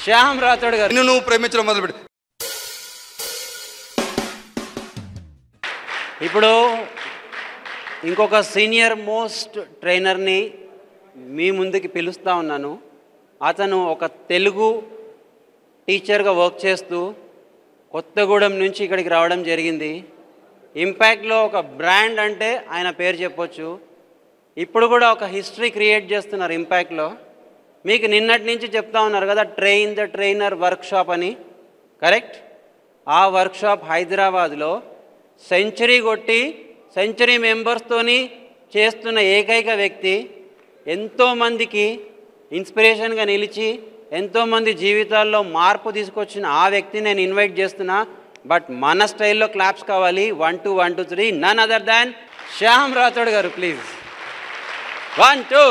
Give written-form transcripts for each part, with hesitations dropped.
శ్యామ్ రాథోడ్ గారు. నువ్వు ప్రేమించడం మొదలుపెట్టి. ఇప్పుడు ఇంకొక సీనియర్ మోస్ట్ ట్రైనర్ని మీ ముందుకి పిలుస్తూ ఉన్నాను. అతను ఒక తెలుగు టీచర్గా వర్క్ చేస్తూ కొత్తగూడెం నుంచి ఇక్కడికి రావడం జరిగింది. ఇంపాక్ట్లో ఒక బ్రాండ్ అంటే ఆయన పేరు చెప్పొచ్చు. ఇప్పుడు కూడా ఒక హిస్టరీ క్రియేట్ చేస్తున్నారు ఇంపాక్ట్లో. మీకు నిన్నటి నుంచి చెప్తా ఉన్నారు కదా ట్రైన్ ద ట్రైనర్ వర్క్షాప్ అని, కరెక్ట్? ఆ వర్క్షాప్ హైదరాబాద్లో సెంచరీ కొట్టి సెంచరీ మెంబర్స్తోని చేస్తున్న ఏకైక వ్యక్తి, ఎంతోమందికి ఇన్స్పిరేషన్గా నిలిచి ఎంతోమంది జీవితాల్లో మార్పు తీసుకొచ్చిన ఆ వ్యక్తిని నేను ఇన్వైట్ చేస్తున్నా. బట్ మన స్టైల్లో క్లాప్స్ కావాలి. 1 2 1 2 3. None other than Shyam Rathod garu, please. 1 2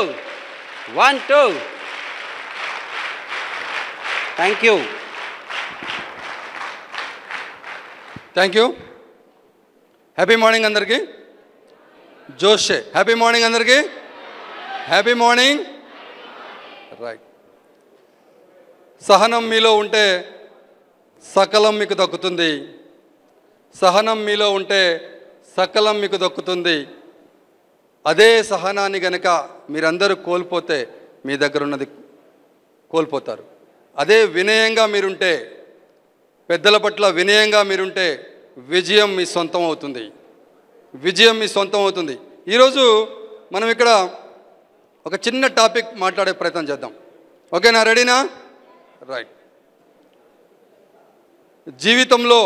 1 2. Thank you. Thank you. Happy morning అందరికీ. జోషే హ్యాపీ మార్నింగ్ అందరికీ. Happy morning. రైట్. సహనం మీలో ఉంటే సకలం మీకు దక్కుతుంది. సహనం మీలో ఉంటే సకలం మీకు దక్కుతుంది. అదే సహనాన్ని గనక మీరందరూ కోల్పోతే మీ దగ్గర ఉన్నది కోల్పోతారు. అదే వినయంగా మీరుంటే, పెద్దల పట్ల వినయంగా మీరుంటే విజయం మీ సొంతం అవుతుంది. విజయం మీ సొంతం అవుతుంది. ఈరోజు మనం ఇక్కడ ఒక చిన్న టాపిక్ మాట్లాడే ప్రయత్నం చేద్దాం. ఓకేనా? రెడీనా? రైట్. జీవితంలో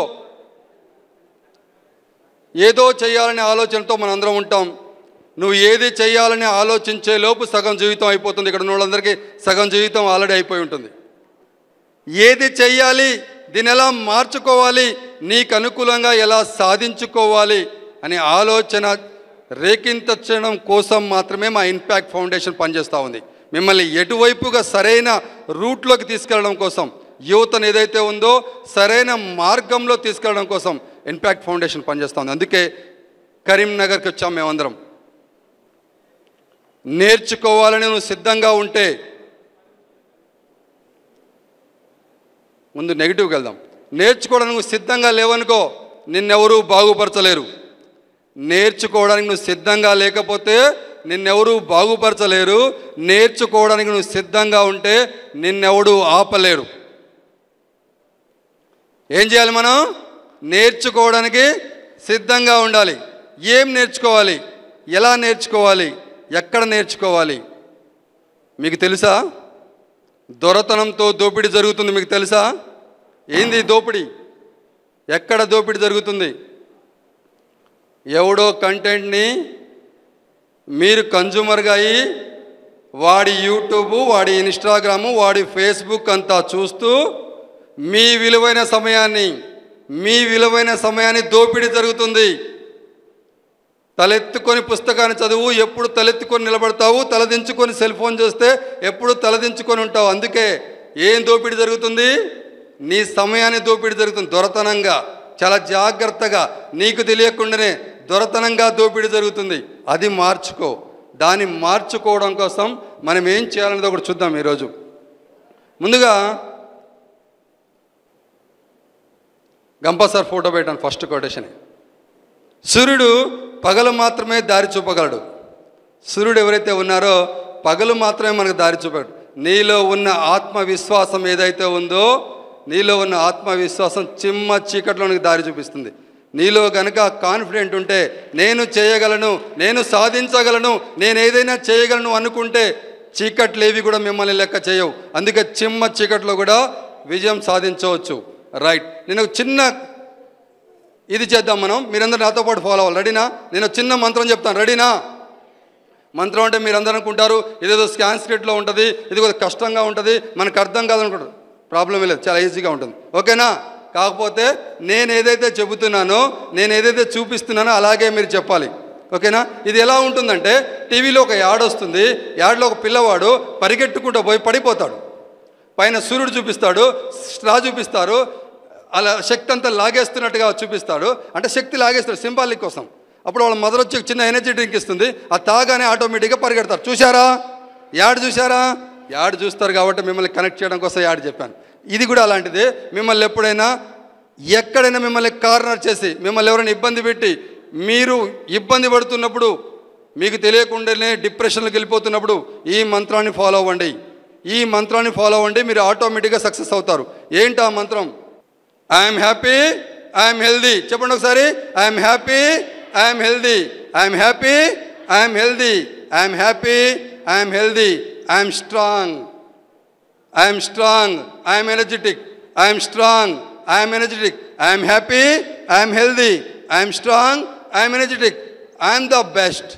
ఏదో చేయాలనే ఆలోచనతో మనందరం ఉంటాం. నువ్వు ఏది చేయాలని ఆలోచించే లోపు సగం జీవితం అయిపోతుంది. ఇక్కడ ఉన్న వాళ్ళందరికీ సగం జీవితం ఆల్రెడీ అయిపోయి ఉంటుంది. ఏది చెయ్యాలి, దీన్ని ఎలా మార్చుకోవాలి, నీకు అనుకూలంగా ఎలా సాధించుకోవాలి అనే ఆలోచన రేకించడం కోసం మాత్రమే మా ఇంపాక్ట్ ఫౌండేషన్ పనిచేస్తూ ఉంది. మిమ్మల్ని ఎటువైపుగా సరైన రూట్లోకి తీసుకెళ్ళడం కోసం, యువతను ఏదైతే ఉందో సరైన మార్గంలో తీసుకెళ్ళడం కోసం ఇంపాక్ట్ ఫౌండేషన్ పనిచేస్తూ ఉంది. అందుకే కరీంనగర్కి వచ్చాం మేమందరం. నేర్చుకోవాలని నువ్వు సిద్ధంగా ఉంటే, ముందు నెగిటివ్కి వెళ్దాం. నేర్చుకోవడానికి నువ్వు సిద్ధంగా లేవనుకో, నిన్నెవరూ బాగుపరచలేరు. నేర్చుకోవడానికి నువ్వు సిద్ధంగా లేకపోతే నిన్నెవరూ బాగుపరచలేరు. నేర్చుకోవడానికి నువ్వు సిద్ధంగా ఉంటే నిన్నెవడూ ఆపలేరు. ఏం చేయాలి? మనం నేర్చుకోవడానికి సిద్ధంగా ఉండాలి. ఏం నేర్చుకోవాలి, ఎలా నేర్చుకోవాలి, ఎక్కడ నేర్చుకోవాలి? మీకు తెలుసా? దొరతనంతో దోపిడీ జరుగుతుంది. మీకు తెలుసా? ఏంది దోపిడీ? ఎక్కడ దోపిడీ జరుగుతుంది? ఎవడో కంటెంట్ని మీరు కన్జ్యూమర్గా అయ్యి వాడి యూట్యూబ్, వాడి ఇన్స్టాగ్రాము, వాడి ఫేస్బుక్ అంతా చూస్తూ మీ విలువైన సమయాన్ని దోపిడీ జరుగుతుంది. తలెత్తుకొని పుస్తకాన్ని చదువు, ఎప్పుడు తలెత్తుకొని నిలబడతావు. తలదించుకొని సెల్ ఫోన్ చూస్తే ఎప్పుడు తలదించుకొని ఉంటావు. అందుకే ఏం దోపిడీ జరుగుతుంది? నీ సమయాన్ని దోపిడీ జరుగుతుంది. దొరతనంగా, చాలా జాగ్రత్తగా, నీకు తెలియకుండానే దొరతనంగా దోపిడీ జరుగుతుంది. అది మార్చుకో. దాన్ని మార్చుకోవడం కోసం మనం ఏం చేయాలనేది ఒకటి చూద్దాం ఈరోజు. ముందుగా గంపా సార్ ఫోటో పెట్టాను. First quotation. సూర్యుడు పగలు మాత్రమే దారి చూపగలడు. సూర్యుడు ఎవరైతే ఉన్నారో పగలు మాత్రమే మనకు దారి చూపగలడు. నీలో ఉన్న ఆత్మవిశ్వాసం ఏదైతే ఉందో, నీలో ఉన్న ఆత్మవిశ్వాసం చిమ్మ చీకట్లోనికి దారి చూపిస్తుంది. నీలో కనుక కాన్ఫిడెంట్ ఉంటే, నేను చేయగలను, నేను సాధించగలను, నేను ఏదైనా చేయగలను అనుకుంటే చీకట్లేవి కూడా మిమ్మల్ని లెక్క చేయవు. అందుకే చిమ్మ చీకట్లో కూడా విజయం సాధించవచ్చు. రైట్. నేను ఒక చిన్న ఇది చేద్దాం మనం. మీరందరూ నాతో పాటు ఫాలో అవ్వాలి. రెడీనా? నేను చిన్న మంత్రం చెప్తాను. రెడీనా? మంత్రం అంటే మీరు అందరూ అనుకుంటారు ఇదేదో సాంస్క్రిట్లో ఉంటుంది, ఇది కొద్దిగా కష్టంగా ఉంటుంది, మనకు అర్థం కాదనుకుంటారు. ప్రాబ్లం లేదు, చాలా ఈజీగా ఉంటుంది. ఓకేనా? కాకపోతే నేను ఏదైతే చెబుతున్నానో, నేను ఏదైతే చూపిస్తున్నానో అలాగే మీరు చెప్పాలి. ఓకేనా? ఇది ఎలా ఉంటుందంటే, టీవీలో ఒక యాడ్ వస్తుంది. యాడ్లో ఒక పిల్లవాడు పరిగెట్టుకుంటూ పోయి పడిపోతాడు. పైన సూర్యుడు చూపిస్తాడు, స్ట్రా చూపిస్తారు, అలా శక్తి అంతా లాగేస్తున్నట్టుగా చూపిస్తాడు. అంటే శక్తి లాగేస్తాడు సింబాలిక్ కోసం. అప్పుడు వాళ్ళ మదర్ వచ్చి చిన్న ఎనర్జీ డ్రింక్ ఇస్తుంది. అది తాగానే ఆటోమేటిక్గా పరిగెడతారు. చూశారా? యాడ్ చూశారా? యాడ్ చూస్తారు కాబట్టి మిమ్మల్ని కనెక్ట్ చేయడం కోసం యాడ్ చెప్పాను. ఇది కూడా అలాంటిదే. మిమ్మల్ని ఎప్పుడైనా ఎక్కడైనా మిమ్మల్ని కార్నర్ చేసి మిమ్మల్ని ఎవరైనా ఇబ్బంది పెట్టి మీరు ఇబ్బంది పడుతున్నప్పుడు, మీకు తెలియకుండానే డిప్రెషన్లోకి వెళ్ళిపోతున్నప్పుడు ఈ మంత్రాన్ని ఫాలో అవ్వండి. ఈ మంత్రాన్ని ఫాలో అవ్వండి, మీరు ఆటోమేటిక్గా సక్సెస్ అవుతారు. ఏంటి ఆ మంత్రం? I'm happy, I'm healthy. చెప్పండి ఒకసారి. I'm happy, I'm healthy. I'm happy, I'm healthy. I'm happy, I'm healthy. I'm strong, I'm strong. I'm energetic, I'm strong, I'm energetic. I'm happy, I'm healthy. I'm strong, I'm energetic. I'm the best,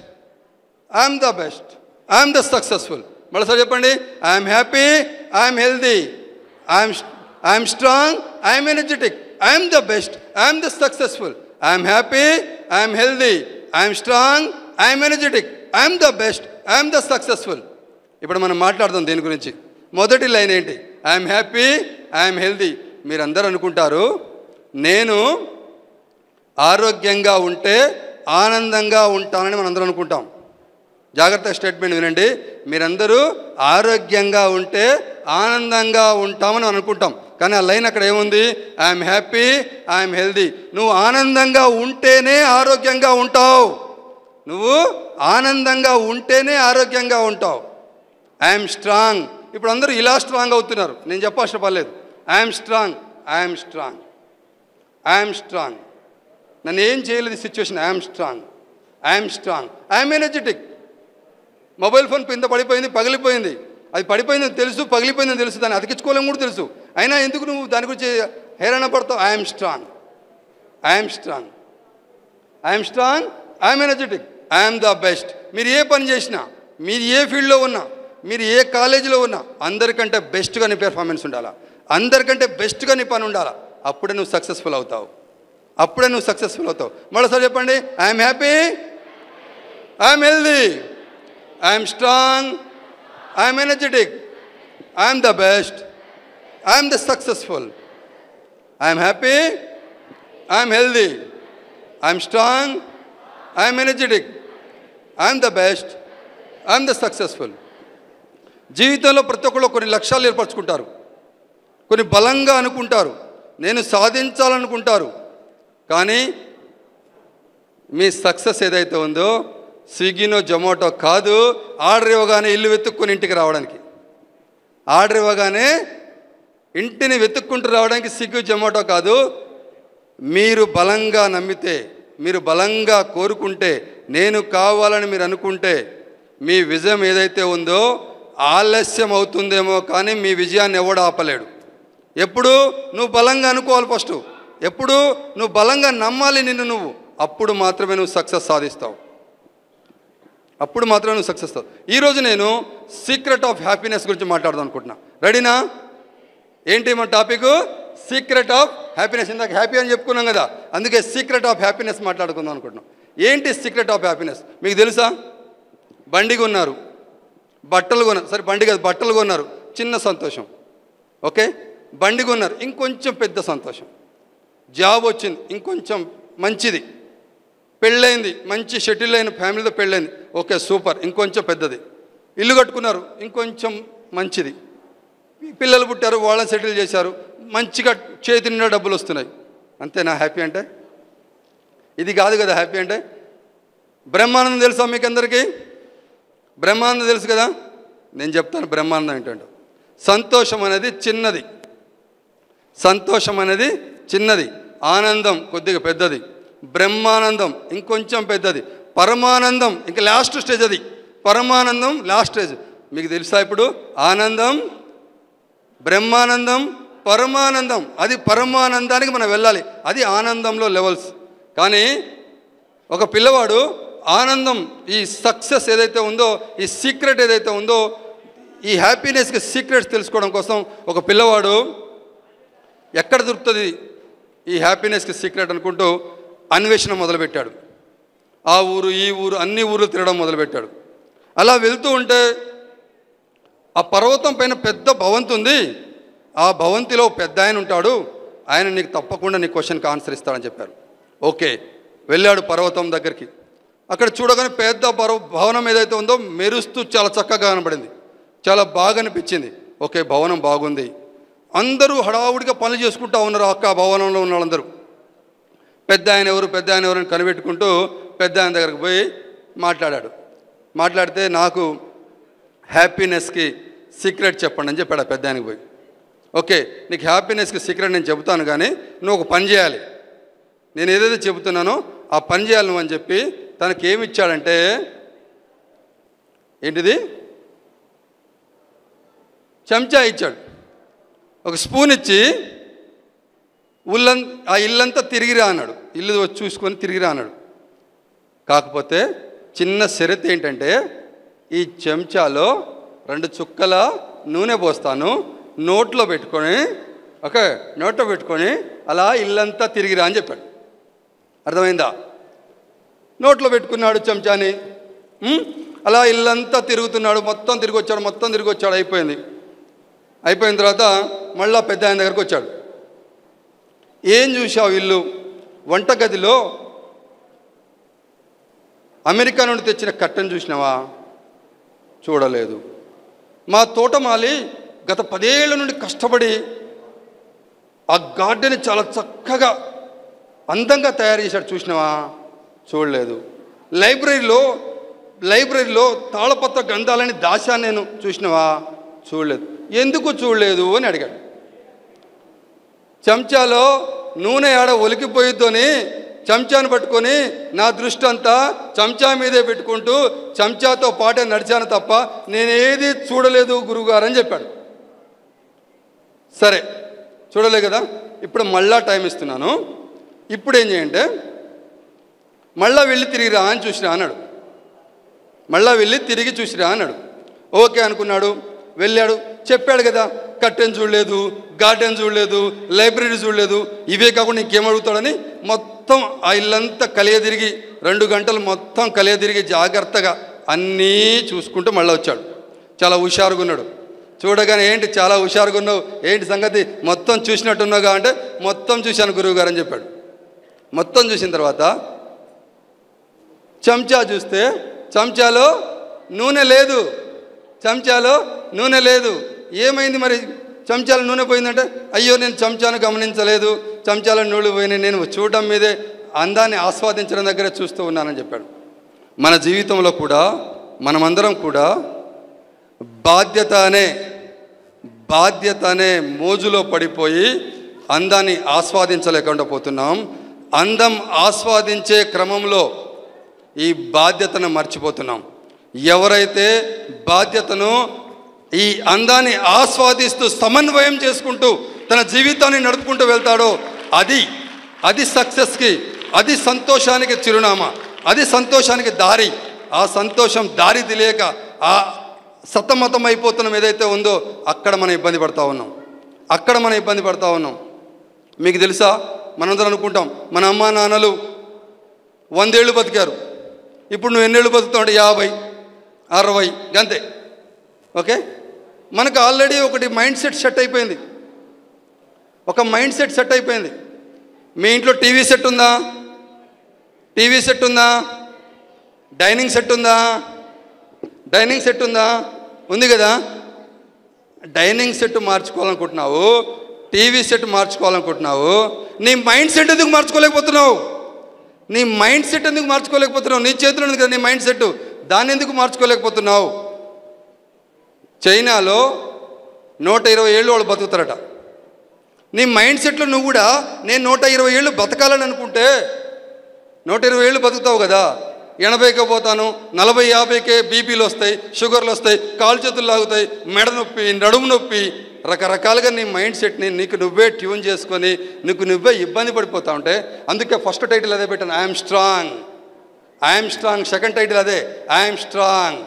I'm the best, I'm the successful. మరోసారి చెప్పండి. I'm happy, I'm healthy. I'm strong, I'm energetic. I'm the best, I'm the successful. I'm happy, I'm healthy. I'm strong, I'm energetic. I'm the best, I'm the successful. ఇప్పుడు మనం మాట్లాడదాం దీని గురించి. మొదటి line ఏంటి? I'm happy, I'm healthy. మీరందరూ అనుకుంటారు నేను ఆరోగ్యంగా ఉంటే ఆనందంగా ఉంటానని మనందరం అనుకుంటాం. జాగ్రత్త స్టేట్మెంట్ వినండి. మీరందరూ ఆరోగ్యంగా ఉంటే ఆనందంగా ఉంటామని అనుకుంటాం. కానీ ఆ లైన్ అక్కడ ఏముంది? I'm happy, I'm healthy. నువ్వు ఆనందంగా ఉంటేనే ఆరోగ్యంగా ఉంటావు. నువ్వు ఆనందంగా ఉంటేనే ఆరోగ్యంగా ఉంటావు. I'm strong. ఇప్పుడు అందరూ ఇలా స్ట్రాంగ్ అవుతున్నారు. నేను చెప్పాల్సిన పర్లేదు. I'm strong, I'm strong, I'm strong. నన్ను ఏం చేయలేదు ఈ situation. I'm strong, I'm strong. I'm energetic. Mobile phone కింద పడిపోయింది, పగిలిపోయింది. అది పడిపోయిందని తెలుసు, పగిలిపోయిందని తెలుసు, దాన్ని అతికించుకోలేము కూడా తెలుసు. అయినా ఎందుకు నువ్వు దాని గురించి హేళన పడతావు? I'm strong, I'm strong, I'm strong, I'm energetic. I'm the best. మీరు ఏ పని చేసినా, మీరు ఏ ఫీల్డ్లో ఉన్నా, మీరు ఏ కాలేజీలో ఉన్నా అందరికంటే బెస్ట్గా నీ పెర్ఫార్మెన్స్ ఉండాలా, అందరికంటే బెస్ట్గా నీ పని ఉండాలా. అప్పుడే నువ్వు సక్సెస్ఫుల్ అవుతావు, అప్పుడే నువ్వు సక్సెస్ఫుల్ అవుతావు. మరోసారి చెప్పండి. I'm happy, I'm healthy. I'm strong, I'm energetic. I'm the best, I'm the successful. I'm happy, I'm healthy. I'm strong, I'm energetic. I'm the best, I'm the successful. జీవితంలో ప్రతి ఒక్కళ్ళు కొన్ని లక్ష్యాలు ఏర్పరచుకుంటారు, కొన్ని బలంగా అనుకుంటారు, నేను సాధించాలనుకుంటారు. కానీ మీ సక్సెస్ ఏదైతే ఉందో స్విగ్గీనో జొమాటో కాదు. ఆర్డర్ ఇవ్వగానే ఇల్లు వెతుక్కుని ఇంటికి రావడానికి, ఆర్డర్ ఇవ్వగానే ఇంటిని వెతుక్కుంటూ రావడానికి స్విగ్గీ జొమాటో కాదు. మీరు బలంగా నమ్మితే, మీరు బలంగా కోరుకుంటే, నేను కావాలని మీరు అనుకుంటే మీ విజయం ఏదైతే ఉందో ఆలస్యం అవుతుందేమో కానీ మీ విజయాన్ని ఎవడు ఆపలేడు. ఎప్పుడు నువ్వు బలంగా అనుకోవాలి ఫస్ట్. ఎప్పుడు నువ్వు బలంగా నమ్మాలి నిన్ను నువ్వు. అప్పుడు మాత్రమే నువ్వు సక్సెస్ సాధిస్తావు, అప్పుడు మాత్రమే నువ్వు సక్సెస్ అవుతావు. ఈరోజు నేను సీక్రెట్ ఆఫ్ హ్యాపీనెస్ గురించి మాట్లాడదాం అనుకుంటున్నా. రెడీనా? ఏంటి మన టాపిక్? Secret of happiness. ఇందాక హ్యాపీ అని చెప్పుకున్నాం కదా, అందుకే సీక్రెట్ ఆఫ్ హ్యాపీనెస్ మాట్లాడుకుందాం అనుకుంటున్నాం. ఏంటి సీక్రెట్ ఆఫ్ హ్యాపీనెస్? మీకు తెలుసా? బండి కొన్నారు, బట్టలు కొన్నారు. సరే బండి కాదు, బట్టలు కొన్నారు, చిన్న సంతోషం. ఓకే, బండి కొన్నారు, ఇంకొంచెం పెద్ద సంతోషం. జాబ్ వచ్చింది, ఇంకొంచెం మంచిది. పెళ్ళైంది, మంచి షెటిల్ అయిన ఫ్యామిలీతో పెళ్ళైంది, ఓకే సూపర్, ఇంకొంచెం పెద్దది. ఇల్లు కట్టుకున్నారు, ఇంకొంచెం మంచిది. పిల్లలు పుట్టారు, వాళ్ళని సెటిల్ చేశారు, మంచిగా చేతి నిండా డబ్బులు వస్తున్నాయి. అంతేనా హ్యాపీ అంటే? ఇది కాదు కదా హ్యాపీ అంటే. బ్రహ్మానందం తెలుసా మీకు అందరికీ? బ్రహ్మానందం తెలుసు కదా. నేను చెప్తాను బ్రహ్మానందం ఏంటంటే, సంతోషం అనేది చిన్నది, సంతోషం అనేది చిన్నది, ఆనందం కొద్దిగా పెద్దది, బ్రహ్మానందం ఇంకొంచెం పెద్దది, పరమానందం ఇంకా లాస్ట్ స్టేజ్. అది పరమానందం లాస్ట్ స్టేజ్. మీకు తెలుసా ఇప్పుడు? ఆనందం, బ్రహ్మానందం, పరమానందం. అది పరమానందానికి మనం వెళ్ళాలి. అది ఆనందంలో లెవెల్స్. కానీ ఒక పిల్లవాడు ఆనందం, ఈ సక్సెస్ ఏదైతే ఉందో, ఈ సీక్రెట్ ఏదైతే ఉందో, ఈ హ్యాపీనెస్కి సీక్రెట్స్ తెలుసుకోవడం కోసం ఒక పిల్లవాడు ఎక్కడ దొరుకుతుంది ఈ హ్యాపీనెస్కి సీక్రెట్ అనుకుంటూ అన్వేషణ మొదలుపెట్టాడు. ఆ ఊరు ఈ ఊరు అన్ని ఊర్లు తిరగడం మొదలుపెట్టాడు. అలా వెళ్తూ ఉంటే ఆ పర్వతం పైన పెద్ద భవంతి ఉంది. ఆ భవంతిలో పెద్ద ఆయన ఉంటాడు, ఆయన నీకు తప్పకుండా నీ క్వశ్చన్కి ఆన్సర్ ఇస్తాడని చెప్పారు. ఓకే, వెళ్ళాడు పర్వతం దగ్గరికి. అక్కడ చూడగానే పెద్ద భవనం ఏదైతే ఉందో మెరుస్తూ చాలా చక్కగా కనబడింది, చాలా బాగా అనిపించింది. ఓకే, భవనం బాగుంది. అందరూ హడావుడిగా పనులు చేసుకుంటూ ఉన్నారు. అక్క భవనంలో ఉన్న వాళ్ళందరూ పెద్ద ఆయన ఎవరు అని కనిపెట్టుకుంటూ పెద్ద ఆయన దగ్గరకు పోయి మాట్లాడాడు. మాట్లాడితే నాకు హ్యాపీనెస్కి సీక్రెట్ చెప్పండి అని చెప్పాడు. పెద్ద ఆయనకి పోయి, ఓకే నీకు హ్యాపీనెస్కి సీక్రెట్ నేను చెబుతాను, కానీ నువ్వు ఒక పని చేయాలి, నేను ఏదైతే చెబుతున్నానో ఆ పని చేయాలి నువ్వు అని చెప్పి తనకి ఏమి ఇచ్చాడంటే, ఏంటిది, చెంచా ఇచ్చాడు. ఒక స్పూన్ ఇచ్చి ఆ ఇల్లంతా తిరిగిరా అన్నాడు. ఇల్లు చూసుకొని తిరిగిరా అన్నాడు. కాకపోతే చిన్న షరతు ఏంటంటే, ఈ చెంచాలో 2 చుక్కల నూనె పోస్తాను, నోట్లో పెట్టుకొని, ఓకే నోట్లో పెట్టుకొని అలా ఇల్లంతా తిరిగిరా అని చెప్పాడు. అర్థమైందా? నోట్లో పెట్టుకున్నాడు చెంచాని, అలా ఇల్లంతా తిరుగుతున్నాడు. మొత్తం తిరిగి వచ్చాడు. అయిపోయిన తర్వాత మళ్ళా పెద్ద ఆయన దగ్గరకు వచ్చాడు. ఏం చూసావు ఇల్లు? వంటగదిలో అమెరికా నుండి తెచ్చిన కట్టెను చూసినావా? చూడలేదు. మా తోటమాలి గత 10 ఏళ్ల నుండి కష్టపడి ఆ గార్డెన్ చాలా చక్కగా అందంగా తయారు చేశాడు, చూసినావా? చూడలేదు. లైబ్రరీలో తాళపత్ర గ్రంథాలని దాచాను నేను, చూసినావా? చూడలేదు. ఎందుకు చూడలేదు అని అడిగాడు. చెంచాలో నూనె ఆడ ఒలికిపోయిద్దని చెంచాను పట్టుకొని నా దృష్టి అంతా చెంచా మీదే పెట్టుకుంటూ చెంచాతో పాటే నడిచాను తప్ప నేనేది చూడలేదు గురువుగారు అని చెప్పాడు. సరే చూడలే కదా, ఇప్పుడు మళ్ళా టైం ఇస్తున్నాను, ఇప్పుడు ఏం చేయంటే మళ్ళా వెళ్ళి తిరిగిరా అని చూసిరా అన్నాడు. మళ్ళా వెళ్ళి తిరిగి చూసిరా అన్నాడు. ఓకే అనుకున్నాడు, వెళ్ళాడు. చెప్పాడు కదా, కట్టెన్ చూడలేదు, గార్డెన్ చూడలేదు, లైబ్రరీ చూడలేదు, ఇవే కాకుండా ఇంకేమడుగుతాడని మొత్తం ఆ ఇల్లంతా కలియదిరిగి 2 గంటలు మొత్తం కలియదిరిగి జాగ్రత్తగా అన్నీ చూసుకుంటూ మళ్ళీ వచ్చాడు. చాలా హుషారుగా ఉన్నాడు. చూడగానే ఏంటి చాలా హుషారుగా ఉన్నావు, ఏంటి సంగతి, మొత్తం చూసినట్టున్నావుగా అంటే మొత్తం చూశాను గురువు గారు అని చెప్పాడు. మొత్తం చూసిన తర్వాత చెంచా చూస్తే చెంచాలో నూనె లేదు. ఏమైంది మరి, చెంచాల నూనె పోయిందంటే, అయ్యో నేను చెంచాను గమనించలేదు, చెంచాల నూనె పోయినాయి, నేను చూడడం మీదే అందాన్ని ఆస్వాదించడం దగ్గర చూస్తూ ఉన్నానని చెప్పాడు. మన జీవితంలో కూడా మనమందరం కూడా బాధ్యత అనే మోజులో పడిపోయి అందాన్ని ఆస్వాదించలేకుండా పోతున్నాం. అందం ఆస్వాదించే క్రమంలో ఈ బాధ్యతను మర్చిపోతున్నాం. ఎవరైతే బాధ్యతను ఈ అందాన్ని ఆస్వాదిస్తూ సమన్వయం చేసుకుంటూ తన జీవితాన్ని నడుపుకుంటూ వెళ్తాడో అది సక్సెస్కి, అది సంతోషానికి చిరునామా, అది సంతోషానికి దారి. ఆ సంతోషం దారి తెలియక ఆ సతమతం అయిపోతున్నాం ఏదైతే ఉందో అక్కడ మనం ఇబ్బంది పడతా ఉన్నాం. మీకు తెలుసా, మనందరం అనుకుంటాం మన అమ్మా నాన్నలు 100 ఏళ్ళు బతికారు, ఇప్పుడు నువ్వు ఎన్నేళ్ళు బతుకుతావు అంటే 50, 60 గంతే. ఓకే, మనకు ఆల్రెడీ ఒకటి మైండ్ సెట్ సెట్ అయిపోయింది. మీ ఇంట్లో టీవీ సెట్ ఉందా? డైనింగ్ సెట్ ఉందా? ఉంది కదా. డైనింగ్ సెట్ మార్చుకోవాలనుకుంటున్నావు, టీవీ సెట్ మార్చుకోవాలనుకుంటున్నావు, నీ మైండ్ సెట్ ఎందుకు మార్చుకోలేకపోతున్నావు? నీ చేతిలో ఉంది కదా నీ మైండ్ సెట్, దాన్ని ఎందుకు మార్చుకోలేకపోతున్నావు? చైనాలో 120 ఏళ్ళు వాళ్ళు బతుకుతారట. నీ మైండ్ సెట్లో నువ్వు కూడా నేను 120 ఏళ్ళు బతకాలని అనుకుంటే 120 ఏళ్ళు బతుకుతావు కదా. 80కే పోతాను, 40, 50కే బీపీలు వస్తాయి, షుగర్లు వస్తాయి, కాలు చేతులు లాగుతాయి, మెడ నొప్పి, నడుము నొప్పి, రకరకాలుగా నీ మైండ్ సెట్ని నీకు నువ్వే ట్యూన్ చేసుకొని నీకు నువ్వే ఇబ్బంది పడిపోతా ఉంటే, అందుకే ఫస్ట్ టైటిల్ అదే పెట్టాను, ఐఎమ్ స్ట్రాంగ్. సెకండ్ టైటిల్ అదే, ఐఎమ్ స్ట్రాంగ్.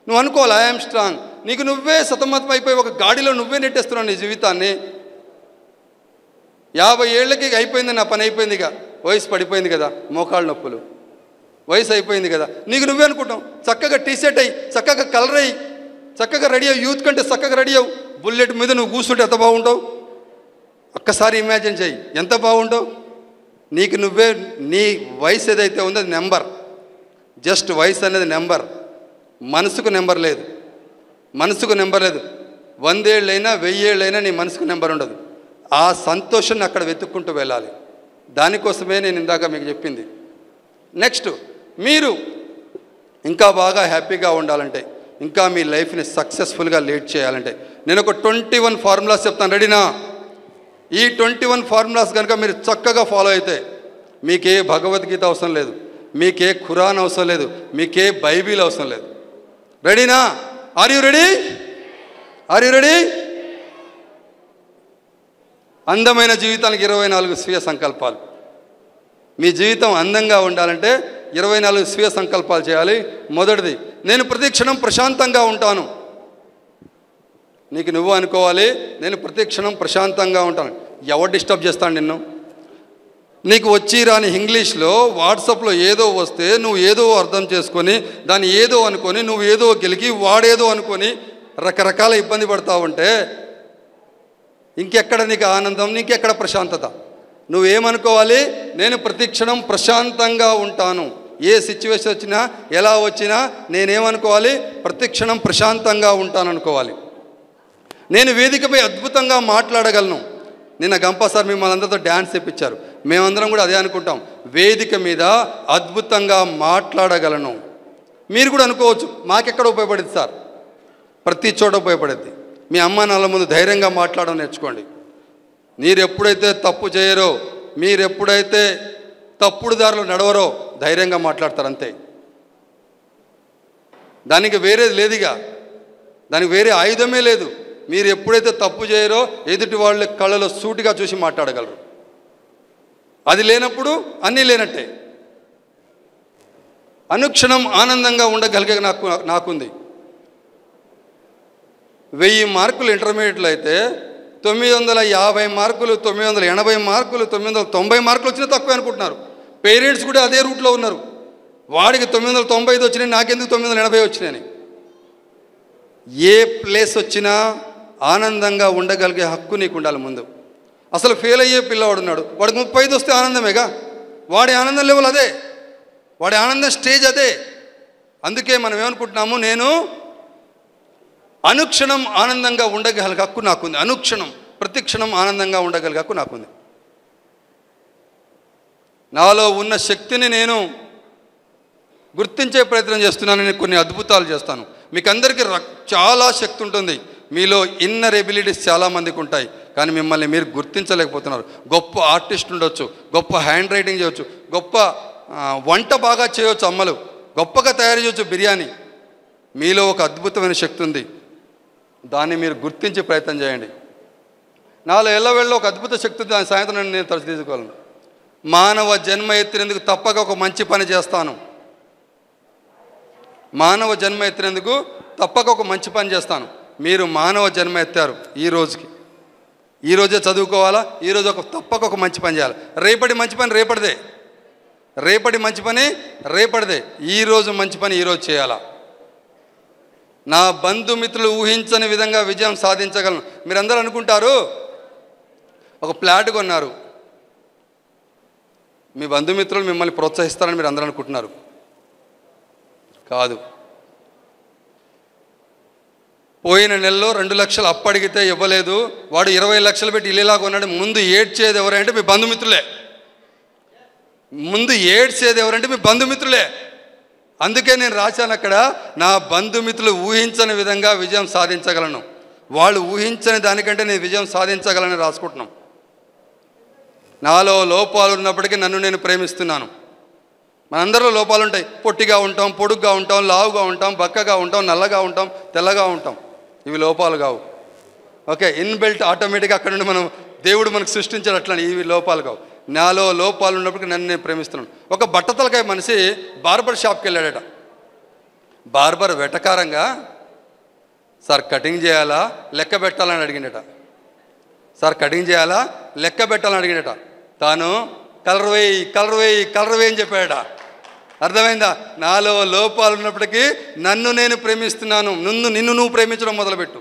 నువ్వు అనుకోవాలి ఐఎమ్ స్ట్రాంగ్. నీకు నువ్వే సతమతం అయిపోయి ఒక గాడిలో నువ్వే నెట్టేస్తున్నావు నీ జీవితాన్ని. 50 ఏళ్ళకి అయిపోయింది, నా పని అయిపోయింది, ఇక వయసు పడిపోయింది కదా, మోకాళ్ళ నొప్పులు, వయసు అయిపోయింది కదా, నీకు నువ్వే అనుకుంటావు. చక్కగా టీషర్ట్ అయ్యి, చక్కగా కలర్ అయ్యి, చక్కగా రెడీ అయ్యి, యూత్ కంటే చక్కగా రెడీ అవ్వు, బుల్లెట్ మీద నువ్వు కూర్చుంటే ఎంత బాగుంటావు. ఒక్కసారి ఇమాజిన్ చేయి, ఎంత బాగుంటావు. నీకు నువ్వే నీ వయసు ఏదైతే ఉందో అది నెంబర్, జస్ట్ వయసు అనేది నెంబర్, మనసుకు నెంబర్ లేదు. 100 ఏళ్ళైనా 1000 ఏళ్ళైనా నీ మనసుకు నెంబర్ ఉండదు. ఆ సంతోషాన్ని అక్కడ వెతుక్కుంటూ వెళ్ళాలి. దానికోసమే నేను ఇందాక మీకు చెప్పింది. నెక్స్ట్, మీరు ఇంకా బాగా హ్యాపీగా ఉండాలంటే, ఇంకా మీ లైఫ్ని సక్సెస్ఫుల్గా లీడ్ చేయాలంటే నేను ఒక 21 ఫార్ములాస్ చెప్తాను. రెడీనా? ఈ 21 ఫార్ములాస్ కనుక మీరు చక్కగా ఫాలో అయితే మీకే భగవద్గీత అవసరం లేదు, మీకే ఖురాన్ అవసరం లేదు, మీకే బైబిల్ అవసరం లేదు. రెడీనా? Are you ready? Are you ready? అందమైన జీవితానికి 24 స్వీయ సంకల్పాలు. మీ జీవితం అందంగా ఉండాలంటే 24 స్వీయ సంకల్పాలు చేయాలి. మొదటిది, నేను ప్రతి క్షణం ప్రశాంతంగా ఉంటాను. నీకు నువ్వు అనుకోవాలి, నేను ప్రతి క్షణం ప్రశాంతంగా ఉంటాను. ఎవరు డిస్టర్బ్ చేస్తాను నిన్ను? నీకు వచ్చి రాని ఇంగ్లీష్లో వాట్సాప్లో ఏదో వస్తే నువ్వు ఏదో అర్థం చేసుకొని దాన్ని ఏదో అనుకొని నువ్వు ఏదో గెలికి వాడేదో అనుకొని రకరకాల ఇబ్బంది పడతా ఉంటే ఇంకెక్కడ నీకు ఆనందం, నీకెక్కడ ప్రశాంతత? నువ్వేమనుకోవాలి? నేను ప్రతి క్షణం ప్రశాంతంగా ఉంటాను. ఏ సిచ్యువేషన్ వచ్చినా ఎలా వచ్చినా నేనేమనుకోవాలి? ప్రతి క్షణం ప్రశాంతంగా ఉంటాను అనుకోవాలి. నేను వేదికపై అద్భుతంగా మాట్లాడగలను. నిన్న గంపా సార్ మిమ్మల్ని అందరితో డ్యాన్స్ తెప్పించారు. మేమందరం కూడా అదే అనుకుంటాం, వేదిక మీద అద్భుతంగా మాట్లాడగలను. మీరు కూడా అనుకోవచ్చు, మాకెక్కడ ఉపయోగపడింది సార్? ప్రతి చోట ఉపయోగపడుద్ది. మీ అమ్మ నాన్న ముందు ధైర్యంగా మాట్లాడడం నేర్చుకోండి. మీరు ఎప్పుడైతే తప్పు చేయరో, మీరు ఎప్పుడైతే తప్పుడు దారిలో నడవరో ధైర్యంగా మాట్లాడతారు అంతే. దానికి వేరేది లేదుగా, దానికి వేరే ఆయుధమే లేదు. మీరు ఎప్పుడైతే తప్పు చేయరో ఎదుటి వాళ్ళ కళ్ళలో సూటిగా చూసి మాట్లాడగలరు. అది లేనప్పుడు అన్నీ లేనట్టే. అనుక్షణం ఆనందంగా ఉండగలిగే నాకుంది. 1000 మార్కులు ఇంటర్మీడియట్లో అయితే 950 మార్కులు, 980 మార్కులు, 990 మార్కులు వచ్చినా తక్కువే అనుకుంటున్నారు. పేరెంట్స్ కూడా అదే రూట్లో ఉన్నారు. వాడికి 995 వచ్చినాయి, నాకెందుకు 980 వచ్చినాయని. ఏ ప్లేస్ వచ్చినా ఆనందంగా ఉండగలిగే హక్కు నీకు ఉండాలి. ముందు అసలు ఫెయిల్ అయ్యే పిల్లవాడు ఉన్నాడు, వాడికి 35 వస్తే ఆనందమేగా. వాడి ఆనందం లెవెల్ అదే, వాడి ఆనందం స్టేజ్ అదే. అందుకే మనం ఏమనుకుంటున్నాము, నేను అనుక్షణం ఆనందంగా ఉండగలిగే హక్కు నాకుంది. అనుక్షణం ప్రతి క్షణం ఆనందంగా ఉండగలిగే హక్కు నాకుంది. నాలో ఉన్న శక్తిని నేను గుర్తించే ప్రయత్నం చేస్తున్నాను. నేను కొన్ని అద్భుతాలు చేస్తాను. మీకు అందరికీ చాలా శక్తి ఉంటుంది. మీలో ఇన్నర్ ఎబిలిటీస్ చాలామందికి ఉంటాయి, కానీ మిమ్మల్ని మీరు గుర్తించలేకపోతున్నారు. గొప్ప ఆర్టిస్ట్ ఉండొచ్చు, గొప్ప హ్యాండ్ రైటింగ్ చేయవచ్చు, గొప్ప వంట బాగా చేయవచ్చు, అమ్మలు గొప్పగా తయారు చేయవచ్చు బిర్యానీ. మీలో ఒక అద్భుతమైన శక్తి ఉంది, దాన్ని మీరు గుర్తించే ప్రయత్నం చేయండి. నాలో ఎల్లవేళ్ళలో ఒక అద్భుత శక్తి ఉంది, దాని సాయంత్రం నేను తరచు తీసుకోగలను. మానవ జన్మ ఎత్తినందుకు తప్పక ఒక మంచి పని చేస్తాను. మానవ జన్మ ఎత్తినందుకు తప్పక ఒక మంచి పని చేస్తాను. మీరు మానవ జన్మ ఎత్తారు ఈరోజే చదువుకోవాలా, ఈరోజు తప్పక ఒక మంచి పని చేయాలి. రేపటి మంచి పని రేపటిదే, రేపటి మంచి పని రేపటిదే. ఈరోజు మంచి పని ఈరోజు చేయాలా. నా బంధుమిత్రులు ఊహించని విధంగా విజయం సాధించగలను. మీరందరూ అనుకుంటారు, ఒక ఫ్లాట్ కొన్నారు, మీ బంధుమిత్రులు మిమ్మల్ని ప్రోత్సహిస్తారని మీరు అందరూ అనుకుంటున్నారు. కాదు. పోయిన నెలలో 2 లక్షలు అప్పు అడిగితే ఇవ్వలేదు, వాడు 20 లక్షలు పెట్టి ఇల్లులా కొన్నాడు. ముందు ఏడ్చేది ఎవరంటే మీ బంధుమిత్రులే. ముందు ఏడ్చేది ఎవరంటే మీ బంధుమిత్రులే. అందుకే నేను రాశాను అక్కడ, నా బంధుమిత్రులు ఊహించని విధంగా విజయం సాధించగలను. వాళ్ళు ఊహించని దానికంటే నేను విజయం సాధించగలని రాసుకుంటున్నాం. నాలో లోపాలు ఉన్నప్పటికీ నన్ను నేను ప్రేమిస్తున్నాను. మనందరిలో లోపాలు ఉంటాయి. పొట్టిగా ఉంటాం, పొడుగ్గా ఉంటాం, లావుగా ఉంటాం, బక్కగా ఉంటాం, నల్లగా ఉంటాం, తెల్లగా ఉంటాం. ఇవి లోపాలు కావు. ఓకే, ఇన్బిల్ట్ ఆటోమేటిక్గా అక్కడ నుండి మనం దేవుడు మనకు సృష్టించాడు. అట్లా ఇవి లోపాలు కావు. నాలో లోపాలు ఉన్నప్పటికీ నన్ను నేను ప్రేమిస్తున్నాను. ఒక బట్టతలకాయ మనిషి బార్బర్ షాప్కి వెళ్ళాడట. బార్బర్ వెటకారంగా, సార్ కటింగ్ చేయాలా లెక్క పెట్టాలని అడిగిండట. సార్ కటింగ్ చేయాలా లెక్క పెట్టాలని అడిగిండట. తాను కలర్ వేయి కలర్ వేయి కలర్ వేయి అని చెప్పాడట. అర్థమైందా? నాలో లోపాలు ఉన్నప్పటికీ నన్ను నేను ప్రేమిస్తున్నాను. నిన్ను నువ్వు ప్రేమించడం మొదలుపెట్టు.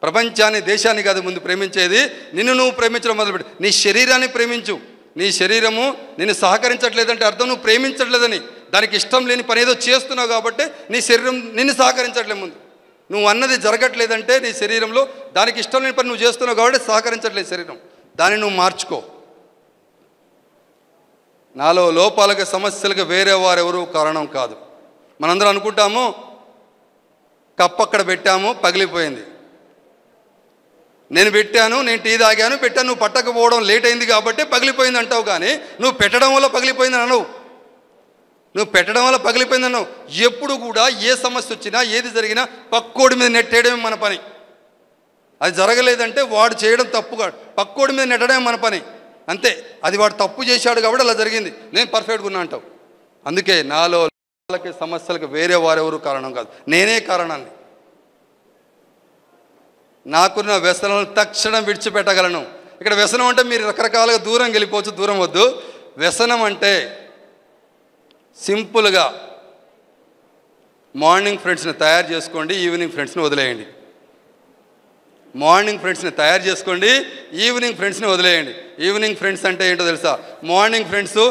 ప్రపంచాన్ని, దేశాన్ని కాదు ముందు ప్రేమించేది, నిన్ను నువ్వు ప్రేమించడం మొదలుపెట్టు. నీ శరీరాన్ని ప్రేమించు. నీ శరీరము నిన్ను సహకరించట్లేదంటే అర్థం నువ్వు ప్రేమించట్లేదని. దానికి ఇష్టం లేని పని ఏదో చేస్తున్నావు కాబట్టి నీ శరీరం నిన్ను సహకరించట్లేదు. ముందు నువ్వు అన్నది జరగట్లేదంటే నీ శరీరంలో దానికి ఇష్టం లేని పని నువ్వు చేస్తున్నావు కాబట్టి సహకరించట్లేదు శరీరం. దాన్ని నువ్వు మార్చుకో. నాలో లోపాలకు సమస్యలకు వేరే వారెవరూ కారణం కాదు. మనందరం అనుకుంటాము కప్పు అక్కడ పెట్టాము పగిలిపోయింది, నేను పెట్టాను, నేను టీ తాగాను పెట్టాను, నువ్వు పట్టకపోవడం లేట్ అయింది కాబట్టి పగిలిపోయింది అంటావు. కానీ నువ్వు పెట్టడం వల్ల పగిలిపోయింది అనవు. నువ్వు పెట్టడం వల్ల పగిలిపోయింది అన్నావు. ఎప్పుడు కూడా ఏ సమస్య వచ్చినా ఏది జరిగినా పక్కోడి మీద నెట్టేయడమే మన పని. అది జరగలేదంటే వాడు చేయడం తప్పు కాదు, పక్కోడి మీద నెట్టడమే మన పని అంతే. అది వాడు తప్పు చేశాడు కాబట్టి అలా జరిగింది, నేను పర్ఫెక్ట్గా ఉన్నా అంటావు. అందుకే నాలో వాళ్ళకి సమస్యలకు వేరే వారెవరు కారణం కాదు, నేనే కారణాన్ని. నాకున్న వ్యసనాలను తక్షణం విడిచిపెట్టగలను. ఇక్కడ వ్యసనం అంటే మీరు రకరకాలుగా దూరం వెళ్ళిపోవచ్చు, దూరం వద్దు. వ్యసనం అంటే సింపుల్గా మార్నింగ్ ఫ్రెండ్స్ని తయారు చేసుకోండి, ఈవినింగ్ ఫ్రెండ్స్ని వదిలేయండి. మార్నింగ్ ఫ్రెండ్స్ని తయారు చేసుకోండి, ఈవినింగ్ ఫ్రెండ్స్ని వదిలేయండి. ఈవినింగ్ ఫ్రెండ్స్ అంటే ఏంటో తెలుసా? మార్నింగ్ ఫ్రెండ్స్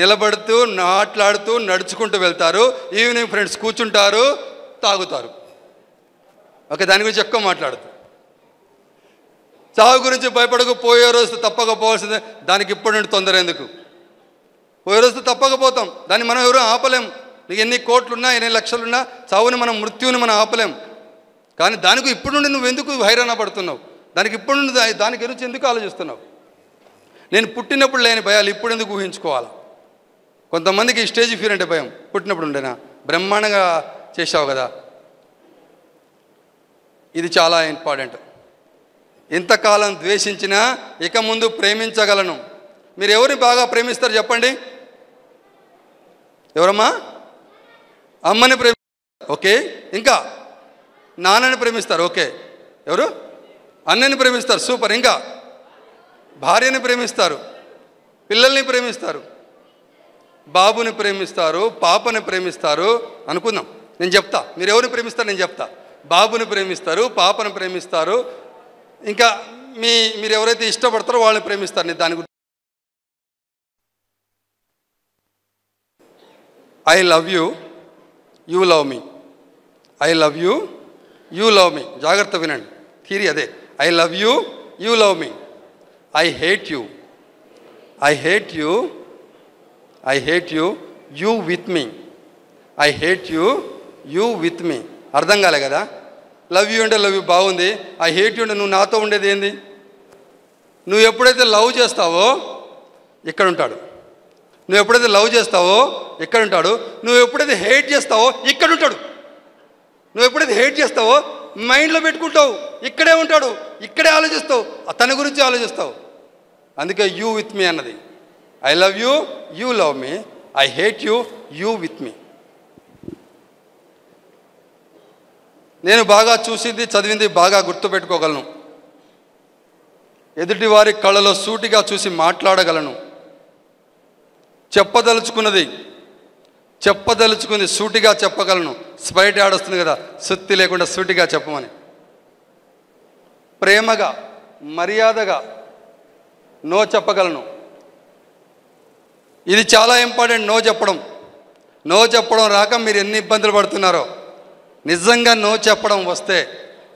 నిలబడుతూ మాట్లాడుతూ నడుచుకుంటూ వెళ్తారు. ఈవినింగ్ ఫ్రెండ్స్ కూర్చుంటారు, తాగుతారు. ఓకే, దాని గురించి ఎక్కువ మాట్లాడుతారు. చావు గురించి భయపడకు, పోయే రోజు తప్పకపోవాల్సిందే. దానికి ఇప్పుడు నుండి తొందర ఎందుకు? పోయే రోజు తప్పకపోతాం, దాన్ని మనం ఎవరూ ఆపలేం. నీకు ఎన్ని కోట్లున్నా ఎన్ని లక్షలున్నా చావుని మనం, మృత్యువుని మనం ఆపలేం. కానీ దానికి ఇప్పుడు నుండి నువ్వు ఎందుకు హైరాణ పడుతున్నావు? దానికి ఇప్పుడు నుండి దాని గురించి ఎందుకు ఆలోచిస్తున్నావు? నేను పుట్టినప్పుడు లేని భయాలు ఇప్పుడు ఎందుకు ఊహించుకోవాలి? కొంతమందికి స్టేజ్ ఫియర్ అంటే భయం, పుట్టినప్పుడు ఉండేనా? బ్రహ్మాండంగా చేసావు కదా. ఇది చాలా ఇంపార్టెంట్. ఇంతకాలం ద్వేషించినా ఇక ముందు ప్రేమించగలను. మీరు ఎవరిని బాగా ప్రేమిస్తారు చెప్పండి? ఎవరమ్మా? అమ్మని ప్రేమిస్తారు, ఓకే. ఇంకా నాన్నని ప్రేమిస్తారు, ఓకే. ఎవరు? అన్నని ప్రేమిస్తారు, సూపర్. ఇంకా భార్యని ప్రేమిస్తారు, పిల్లల్ని ప్రేమిస్తారు, బాబుని ప్రేమిస్తారు, పాపని ప్రేమిస్తారు అనుకుందాం. నేను చెప్తా మీరు ఎవరిని ప్రేమిస్తారు, నేను చెప్తా. బాబుని ప్రేమిస్తారు, పాపను ప్రేమిస్తారు, ఇంకా మీరు ఎవరైతే ఇష్టపడతారో వాళ్ళని ప్రేమిస్తారు. నేను దాని గురించి I love you, you love me. I love you, you love me. జాగ్రత్త వినండి, థియరీ అదే. I love you, you love me. I hate you, I hate you, I hate you, you with me. I hate you, you with me. అర్థం కాలే కదా? Love you అంటే love you బాగుంది, I hate you అంటే నువ్వు నాతో ఉండేది ఏంది? నువ్వు ఎప్పుడైతే లవ్ చేస్తావో ఇక్కడ ఉంటాడు, నువ్వు ఎప్పుడైతే లవ్ చేస్తావో ఇక్కడ ఉంటాడు, నువ్వు ఎప్పుడైతే హేట్ చేస్తావో ఇక్కడ ఉంటాడు. నువ్వు ఎప్పుడైతే హేట్ చేస్తావో మైండ్లో పెట్టుకుంటావు, ఇక్కడే ఉంటాడు, ఇక్కడే ఆలోచిస్తావు, తన గురించి ఆలోచిస్తావు. అందుకే యూ విత్ మీ అన్నది. I love you, you love me. I hate you, you with me. నేను బాగా చూసింది చదివింది బాగా గుర్తుపెట్టుకోగలను. ఎదుటి వారి కళ్ళలో సూటిగా చూసి మాట్లాడగలను. చెప్పదలుచుకుంది సూటిగా చెప్పగలను. స్పైట్ యాడ్ వస్తుంది కదా, సుత్తి లేకుండా సూటిగా చెప్పమని. ప్రేమగా మర్యాదగా నో చెప్పగలను. ఇది చాలా ఇంపార్టెంట్. నో చెప్పడం రాక మీరు ఎన్ని ఇబ్బందులు పడుతున్నారో. నిజంగా నో చెప్పడం వస్తే,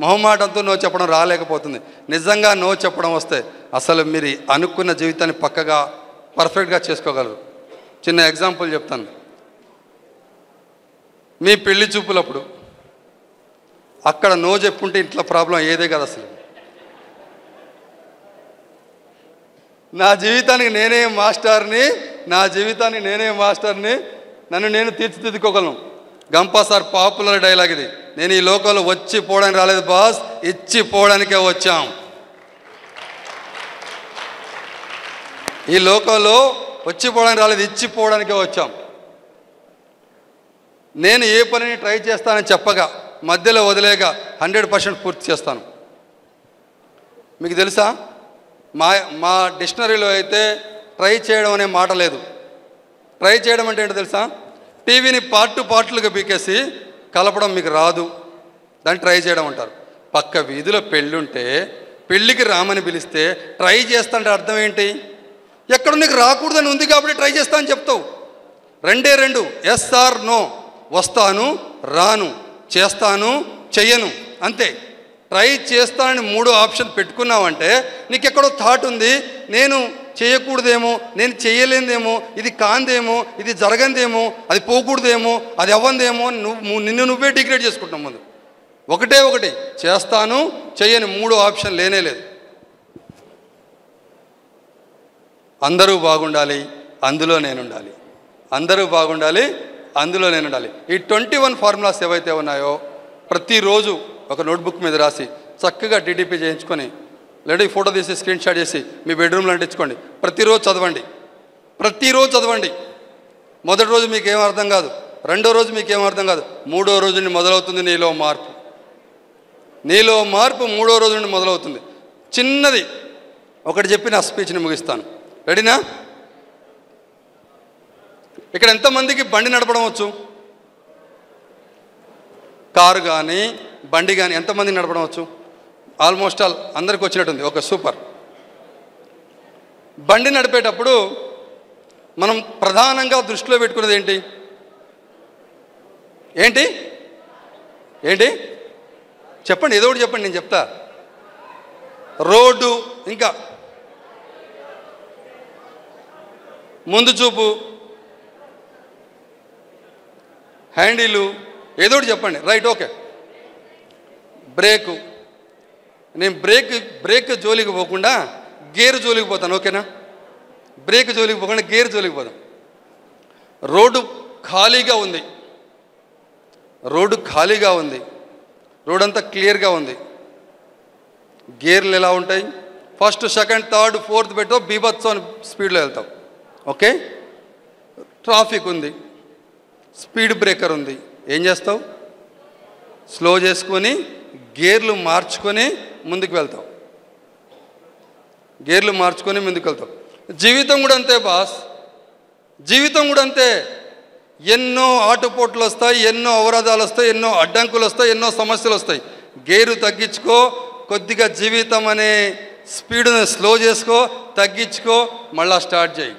మొహమాటంతో నో చెప్పడం రాలేకపోతుంది. నిజంగా నో చెప్పడం వస్తే అసలు మీరు అనుకున్న జీవితాన్ని పక్కగా పర్ఫెక్ట్గా చేసుకోగలరు. చిన్న ఎగ్జాంపుల్ చెప్తాను. మీ పెళ్లి చూపులప్పుడు అక్కడ నో చెప్పుంటే ఇంట్లో ప్రాబ్లం ఏదే కదా. అసలు నా జీవితానికి నేనే మాస్టర్ని, నన్ను నేను తీర్చిదిద్దుకోగలను. గంపా సార్ పాపులర్ డైలాగ్ ఇది. నేను ఈ లోకంలో వచ్చి పోవడానికి రాలేదు బాస్, ఇచ్చి పోవడానికే వచ్చాం. ఈ లోకంలో వచ్చి పోవడానికి రాలేదు, ఇచ్చి పోవడానికే వచ్చాం. నేను ఏ పనిని ట్రై చేస్తానని చెప్పగా మధ్యలో వదిలేగా 100% పూర్తి చేస్తాను. మీకు తెలుసా, మా డిక్షనరీలో అయితే ట్రై చేయడం అనే మాట లేదు. ట్రై చేయడం అంటే ఏంటో తెలుసా? టీవీని పార్ట్లుగా పీకేసి కలపడం మీకు రాదు, దాన్ని ట్రై చేయడం అంటారు. పక్క వీధిలో పెళ్ళుంటే పెళ్ళికి రామని పిలిస్తే ట్రై చేస్తాంటే అర్థం ఏంటి? ఎక్కడ నీకు రాకూడదని ఉంది కాబట్టి ట్రై చేస్తా అని చెప్తావు. 2 ఎస్ ఆర్ నో, వస్తాను రాను, చేస్తాను, చెయ్యను, అంతే. ట్రై చేస్తానని 3 ఆప్షన్ పెట్టుకున్నావంటే నీకెక్కడో థాట్ ఉంది, నేను చేయకూడదేమో, నేను చేయలేదేమో, ఇది కాందేమో, ఇది జరగందేమో, అది పోకూడదేమో, అది అవ్వందేమో, నిన్ను నువ్వే డిగ్రేడ్ చేసుకుంటున్నావు. ముందు ఒకటి చేస్తాను, చెయ్యని 3 ఆప్షన్ లేనే లేదు. అందరూ బాగుండాలి, అందులో నేనుండాలి. అందరూ బాగుండాలి, అందులో నేనుండాలి. ఈ 21 ఫార్ములాస్ ఏవైతే ఉన్నాయో ప్రతిరోజు ఒక నోట్బుక్ మీద రాసి చక్కగా డిటిపి చేయించుకొని లేదా ఫోటో తీసి స్క్రీన్ షాట్ చేసి మీ బెడ్రూమ్లో అంటించుకోండి. ప్రతిరోజు చదవండి. మొదటి రోజు మీకు ఏం అర్థం కాదు, రెండో రోజు మీకు ఏం అర్థం కాదు, 3వ రోజు నుండి మొదలవుతుంది నీలో మార్పు. 3వ రోజు నుండి మొదలవుతుంది. చిన్నది ఒకటి చెప్పి నా స్పీచ్ని ముగిస్తాను. రెడీనా? ఇక్కడ ఎంతమందికి బండి నడపడం వచ్చు? కారు కానీ బండి కానీ ఎంతమంది నడపడం వచ్చు? ఆల్మోస్ట్ ఆల్ అందరికి వచ్చినట్టుంది. ఒక సూపర్. బండి నడిపేటప్పుడు మనం ప్రధానంగా దృష్టిలో పెట్టుకున్నది ఏంటి చెప్పండి, ఏదో ఒకటి చెప్పండి, నేను చెప్తా. రోడ్డు, ఇంకా ముందు చూపు, హ్యాండిలు, ఏదో ఒకటి చెప్పండి. Right, okay. బ్రేకు, నేను బ్రేక్ జోలికి పోకుండా గేర్ జోలికి పోతాను, ఓకేనా? బ్రేక్ జోలికి పోకుండా గేర్ జోలికి పోతాను. రోడ్డు ఖాళీగా ఉంది, రోడ్ అంతా క్లియర్గా ఉంది. గేర్లు ఎలా ఉంటాయి? ఫస్ట్, సెకండ్, థర్డ్, ఫోర్త్ పెట్టో బీభత్సం అని స్పీడ్లో వెళ్తాం, ఓకే? ట్రాఫిక్ ఉంది, స్పీడ్ బ్రేకర్ ఉంది, ఏం చేస్తావు? స్లో చేసుకొని గేర్లు మార్చుకొని ముందుకు వెళ్తావు. జీవితం కూడా అంతే బాస్, జీవితం కూడా అంతే. ఎన్నో ఆటుపోట్లు వస్తాయి, ఎన్నో అవరోధాలు వస్తాయి, ఎన్నో అడ్డంకులు వస్తాయి, ఎన్నో సమస్యలు వస్తాయి. గేరు తగ్గించుకో, కొద్దిగా జీవితం అనే స్పీడ్ని స్లో చేసుకో, తగ్గించుకో, మళ్ళా స్టార్ట్ చేయి.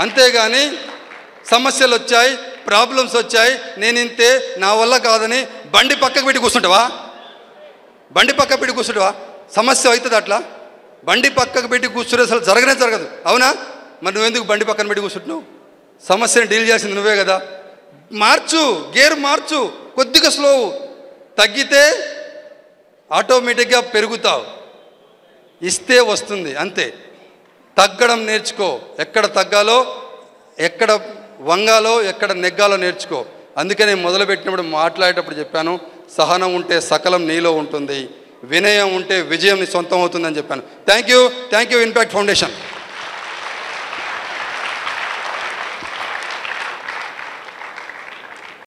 అంతేగాని సమస్యలు వచ్చాయి, ప్రాబ్లమ్స్ వచ్చాయి, నేను ఇంతే, నా వల్ల కాదని బండి పక్కకు పెట్టి కూర్చుంటావా? సమస్య అవుతుంది అట్లా. బండి పక్కకు పెట్టి కూర్చుంటే అసలు జరగదు, అవునా? మరి నువ్వెందుకు బండి పక్కన పెట్టి కూర్చుంటున్నావు? సమస్యను డీల్ చేసింది నువ్వే కదా. గేర్ మార్చు, కొద్దిగా స్లో, తగ్గితే ఆటోమేటిక్గా పెరుగుతావు. ఇస్తే వస్తుంది, అంతే. తగ్గడం నేర్చుకో, ఎక్కడ తగ్గాలో, ఎక్కడ వంగాలో, ఎక్కడ నెగ్గాలో నేర్చుకో. అందుకని మొదలుపెట్టినప్పుడు మాట్లాడేటప్పుడు చెప్పాను, సహనం ఉంటే సకలం నీలో ఉంటుంది, వినయం ఉంటే విజయం నీ సొంతం అవుతుందని చెప్పాను. Thank you impact foundation.